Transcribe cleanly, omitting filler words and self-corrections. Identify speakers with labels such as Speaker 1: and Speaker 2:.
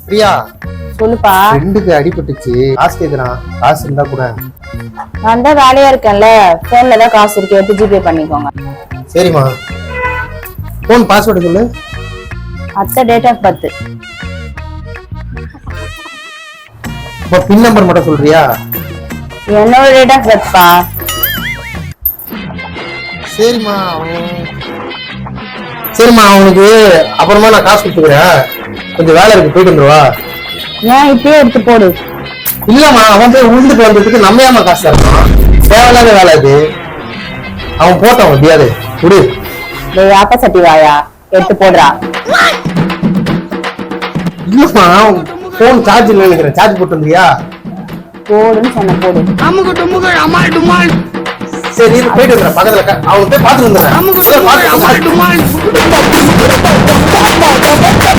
Speaker 1: பிரியா,
Speaker 2: சொல்லுப்பா.
Speaker 1: ஃப்ரெண்டுக்கு அடிபட்டுச்சு, காசு கேக்குறான். காசு இருந்தா கூட.
Speaker 2: நான் தான் வேலையா இருக்கேன்ல, போன்ல தான் காசு இருக்கு, எடுத்து ஜிபே பண்ணிக்கோங்க.
Speaker 1: சரிம்மா. போன் பாஸ்வேர்டு சொல்லு.
Speaker 2: அத்தை டேட் ஆஃப் பர்த்.
Speaker 1: இப்போ பின் நம்பர் மட்டும் சொல்றியா?
Speaker 2: என்னோட டேட் ஆஃப் பர்த்பா.
Speaker 1: சரிம்மா. சரிம்மா, அவனுக்கு அப்புறமா நான் காசு கொடுத்துக்கிறேன். கொஞ்சம் வேலை இருக்கு, போயிட்டு வந்துருவா.
Speaker 2: ஏன் இப்பயே எடுத்து போடு.
Speaker 1: இல்லம்மா, அவன் போய் உழுந்துட்டு வந்ததுக்கு நம்ம ஏமா காசு தரணும்? தேவையில்லாத வேலை அது. அவன் போட்டான் முடியாது. குடு.
Speaker 2: ஆப்ப சட்டி வாயா, எடுத்து போடுறா.
Speaker 1: இல்லம்மா, போன் சார்ஜ் இல்லை நினைக்கிறேன். சார்ஜ் போட்டு வந்தியா?
Speaker 2: போடுன்னு சொன்ன போடு.
Speaker 1: சரி, இது போயிட்டு வந்துடுறேன். பக்கத்துல அவன் போய் பார்த்துட்டு வந்துடுறேன்.